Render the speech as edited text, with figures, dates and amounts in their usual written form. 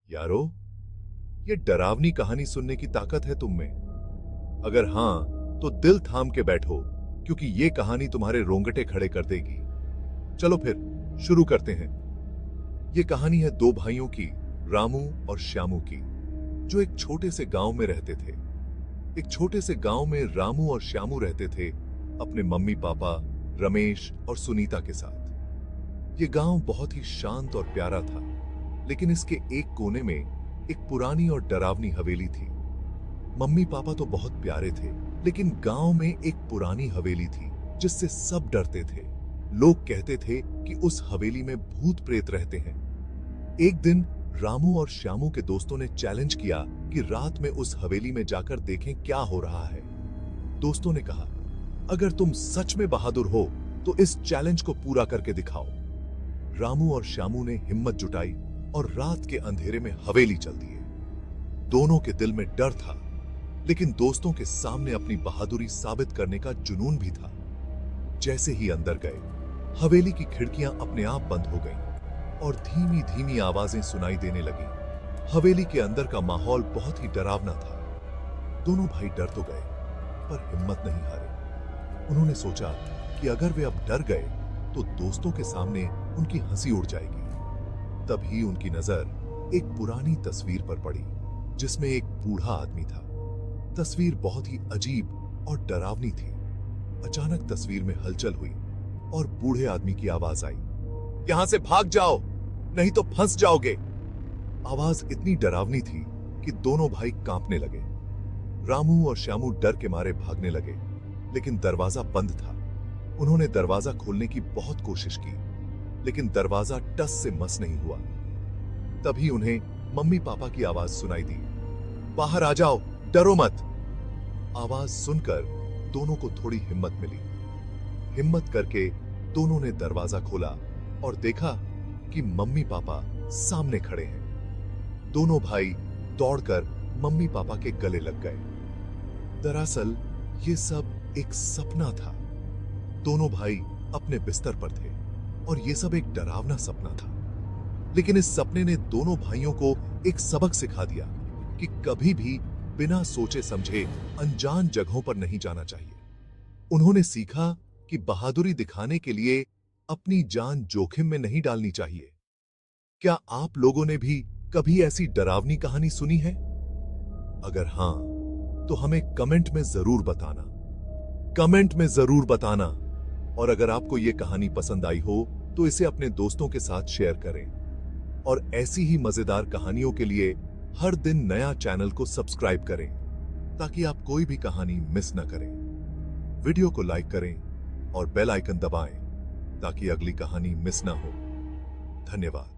यारो, ये डरावनी कहानी सुनने की ताकत है तुम में? अगर हां, तो दिल थाम के बैठो, क्योंकि ये कहानी तुम्हारे रोंगटे खड़े कर देगी। चलो फिर शुरू करते हैं। ये कहानी है दो भाइयों की, रामू और श्यामू की, जो एक छोटे से गांव में रहते थे। एक छोटे से गांव में रामू और श्यामू रहते थे, अपने मम्मी पापा रमेश और सुनीता के साथ। ये गांव बहुत ही शांत और प्यारा था, लेकिन इसके एक कोने में एक पुरानी और डरावनी हवेली थी। मम्मी पापा तो बहुत प्यारे थे, लेकिन गांव में एक पुरानी हवेली थी जिससे सब डरते थे। लोग कहते थे कि उस हवेली में भूत प्रेत रहते हैं। एक दिन रामू और श्यामू के दोस्तों ने चैलेंज किया कि रात में उस हवेली में जाकर देखें क्या हो रहा है। दोस्तों ने कहा, अगर तुम सच में बहादुर हो तो इस चैलेंज को पूरा करके दिखाओ। रामू और श्यामू ने हिम्मत जुटाई और रात के अंधेरे में हवेली चल दिए। दोनों के दिल में डर था, लेकिन दोस्तों के सामने अपनी बहादुरी साबित करने का जुनून भी था। जैसे ही अंदर गए, हवेली की खिड़कियां अपने आप बंद हो गईं और धीमी धीमी आवाजें सुनाई देने लगी। हवेली के अंदर का माहौल बहुत ही डरावना था। दोनों भाई डर तो गए, पर हिम्मत नहीं हारे। उन्होंने सोचा कि अगर वे अब डर गए तो दोस्तों के सामने उनकी हंसी उड़ जाएगी। तभी उनकी नजर एक पुरानी तस्वीर पर पड़ी, जिसमें एक बूढ़ा आदमी था। तस्वीर बहुत ही अजीब और डरावनी थी। अचानक तस्वीर में हलचल हुई और बूढ़े आदमी की आवाज आई, यहां से भाग जाओ, नहीं तो फंस जाओगे। आवाज इतनी डरावनी थी कि दोनों भाई कांपने लगे। रामू और श्यामू डर के मारे भागने लगे, लेकिन दरवाजा बंद था। उन्होंने दरवाजा खोलने की बहुत कोशिश की, लेकिन दरवाजा टस से मस नहीं हुआ। तभी उन्हें मम्मी पापा की आवाज सुनाई दी, बाहर आ जाओ, डरो मत। आवाज सुनकर दोनों को थोड़ी हिम्मत मिली। हिम्मत करके दोनों ने दरवाजा खोला और देखा कि मम्मी पापा सामने खड़े हैं। दोनों भाई दौड़कर मम्मी पापा के गले लग गए। दरअसल ये सब एक सपना था। दोनों भाई अपने बिस्तर पर थे और ये सब एक डरावना सपना था। लेकिन इस सपने ने दोनों भाइयों को एक सबक सिखा दिया कि कभी भी बिना सोचे समझे अनजान जगहों पर नहीं जाना चाहिए। उन्होंने सीखा कि बहादुरी दिखाने के लिए अपनी जान जोखिम में नहीं डालनी चाहिए। क्या आप लोगों ने भी कभी ऐसी डरावनी कहानी सुनी है? अगर हां, तो हमें कमेंट में जरूर बताना। कमेंट में जरूर बताना। और अगर आपको यह कहानी पसंद आई हो तो इसे अपने दोस्तों के साथ शेयर करें। और ऐसी ही मजेदार कहानियों के लिए हर दिन नया चैनल को सब्सक्राइब करें, ताकि आप कोई भी कहानी मिस न करें। वीडियो को लाइक करें और बेल आइकन दबाएं, ताकि अगली कहानी मिस ना हो। धन्यवाद।